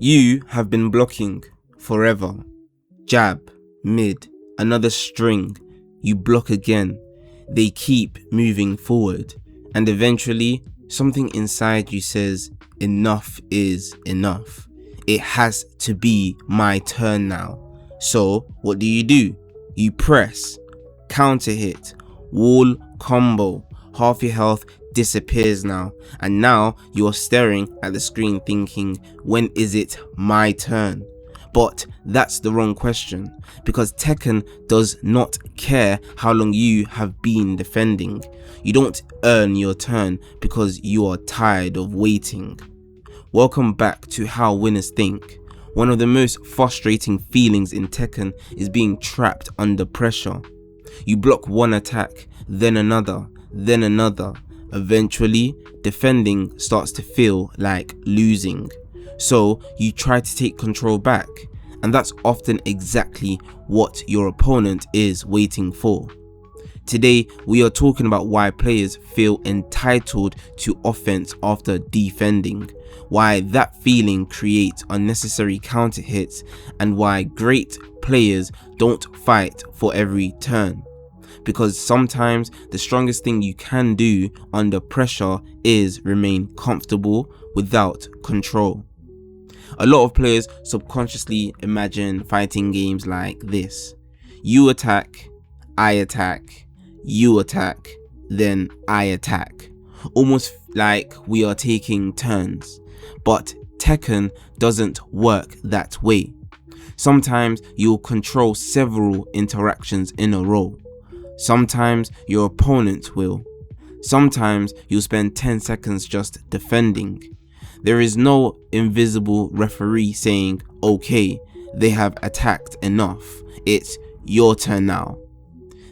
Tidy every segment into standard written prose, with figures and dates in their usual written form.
You have been blocking forever. Jab, mid, another string. You block again. They keep moving forward. And eventually, something inside you says, enough is enough. It has to be my turn now. So, what do? You press, counter hit, wall combo. Half your health disappears now, and now you're staring at the screen thinking, when is it my turn? But that's the wrong question, because Tekken does not care how long you have been defending. You don't earn your turn because you are tired of waiting. Welcome back to How Winners Think. One of the most frustrating feelings in Tekken is being trapped under pressure. You block one attack, then another, then another. Eventually, defending starts to feel like losing. So you try to take control back, and that's often exactly what your opponent is waiting for. Today, we are talking about why players feel entitled to offense after defending, why that feeling creates unnecessary counter hits, and why great players don't fight for every turn. Because sometimes the strongest thing you can do under pressure is remain comfortable without control. A lot of players subconsciously imagine fighting games like this. You attack, I attack, you attack, then I attack. Almost like we are taking turns. But Tekken doesn't work that way. Sometimes you'll control several interactions in a row. Sometimes your opponent will. Sometimes you'll spend 10 seconds just defending. There is no invisible referee saying, okay, they have attacked enough. It's your turn now.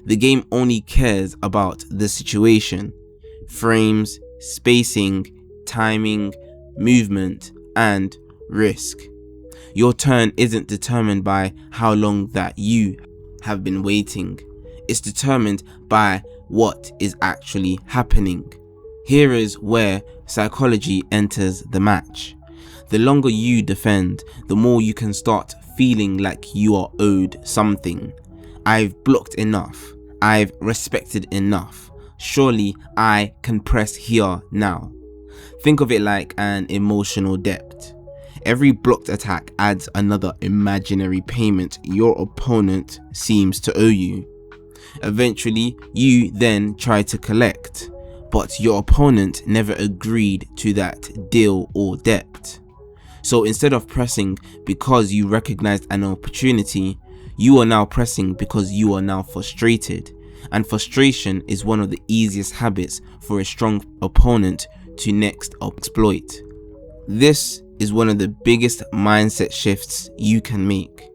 The game only cares about the situation, frames, spacing, timing, movement, and risk. Your turn isn't determined by how long that you have been waiting. It's determined by what is actually happening. Here is where psychology enters the match. The longer you defend, the more you can start feeling like you are owed something. I've blocked enough. I've respected enough. Surely I can press here now. Think of it like an emotional debt. Every blocked attack adds another imaginary payment your opponent seems to owe you. Eventually, you then try to collect, but your opponent never agreed to that deal or debt. So instead of pressing because you recognized an opportunity, you are now pressing because you are now frustrated. And frustration is one of the easiest habits for a strong opponent to next exploit. This is one of the biggest mindset shifts you can make.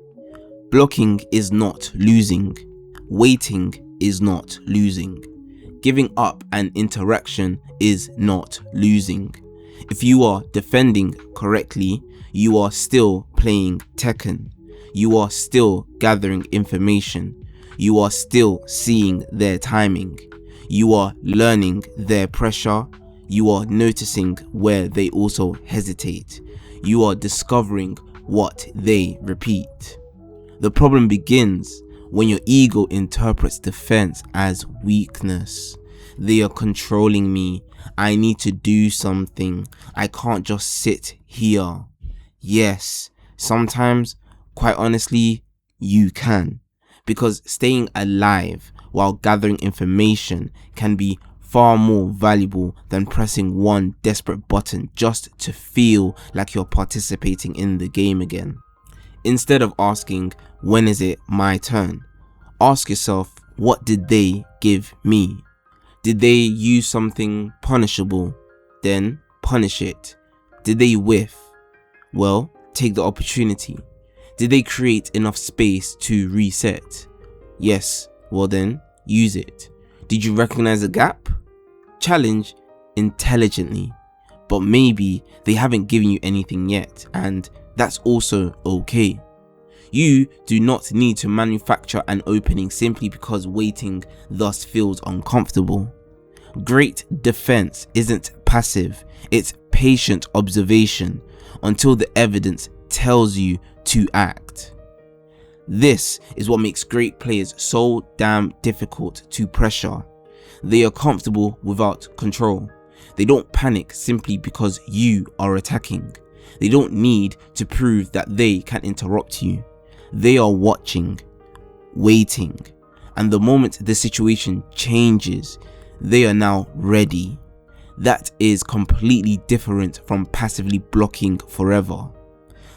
Blocking is not losing. Waiting is not losing. Giving up an interaction is not losing. If you are defending correctly, you are still playing Tekken. You are still gathering information. You are still seeing their timing. You are learning their pressure. You are noticing where they also hesitate. You are discovering what they repeat. The problem begins when your ego interprets defense as weakness. They are controlling me. I need to do something. I can't just sit here. Yes, sometimes, quite honestly, you can. Because staying alive while gathering information can be far more valuable than pressing one desperate button just to feel like you're participating in the game again. Instead of asking, when is it my turn? Ask yourself, what did they give me? Did they use something punishable? Then punish it. Did they whiff? Well, take the opportunity. Did they create enough space to reset? Yes, well then, use it. Did you recognize a gap? Challenge intelligently. But maybe they haven't given you anything yet, and that's also okay. You do not need to manufacture an opening simply because waiting thus feels uncomfortable. Great defense isn't passive, it's patient observation until the evidence tells you to act. This is what makes great players so damn difficult to pressure. They are comfortable without control. They don't panic simply because you are attacking. They don't need to prove that they can interrupt you. They are watching, waiting, and the moment the situation changes, they are now ready. That is completely different from passively blocking forever.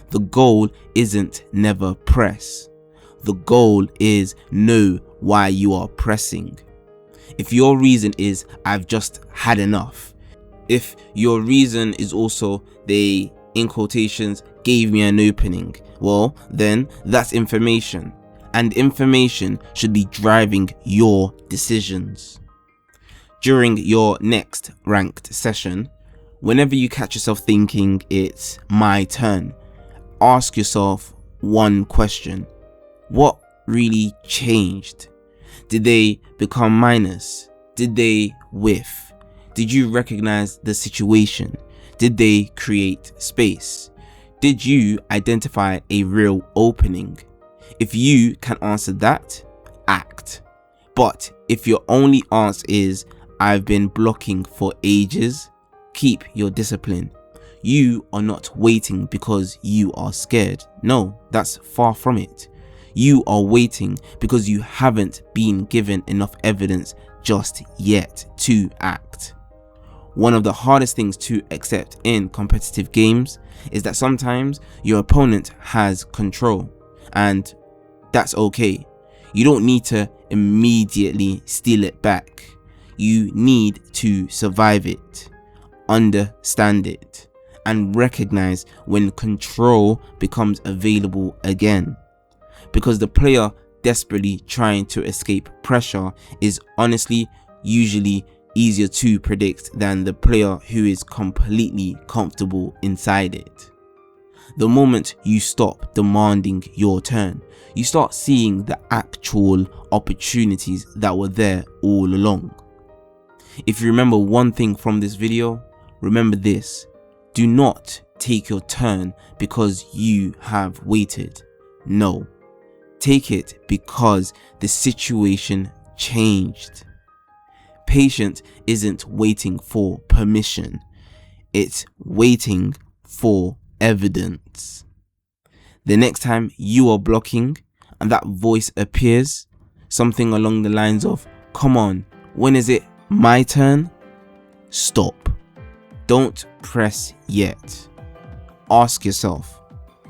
The goal isn't never press. The goal is know why you are pressing. If your reason is I've just had enough, if your reason is also they, in quotations, gave me an opening, well then that's information, and information should be driving your decisions. During your next ranked session, whenever you catch yourself thinking it's my turn, ask yourself one question. What really changed? Did they become minus? Did they whiff? Did you recognize the situation? Did they create space? Did you identify a real opening? If you can answer that, act. But if your only answer is I've been blocking for ages, keep your discipline. You are not waiting because you are scared. No, that's far from it. You are waiting because you haven't been given enough evidence just yet to act. One of the hardest things to accept in competitive games is that sometimes your opponent has control, and that's okay. You don't need to immediately steal it back. You need to survive it, understand it, and recognize when control becomes available again. Because the player desperately trying to escape pressure is honestly usually easier to predict than the player who is completely comfortable inside it. The moment you stop demanding your turn, you start seeing the actual opportunities that were there all along. If you remember one thing from this video, remember this: do not take your turn because you have waited. No, take it because the situation changed. Patience isn't waiting for permission, it's waiting for evidence. The next time you are blocking and that voice appears, something along the lines of, "Come on, when is it my turn?" Stop. Don't press yet. Ask yourself,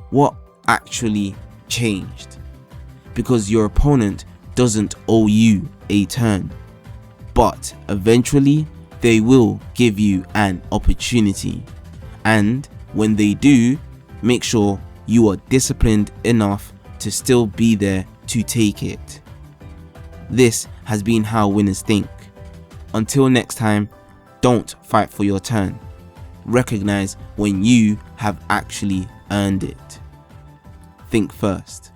what actually changed? Because your opponent doesn't owe you a turn, but eventually they will give you an opportunity, and when they do, make sure you are disciplined enough to still be there to take it. This has been How Winners Think. Until next time, don't fight for your turn. Recognize when you have actually earned it. Think first.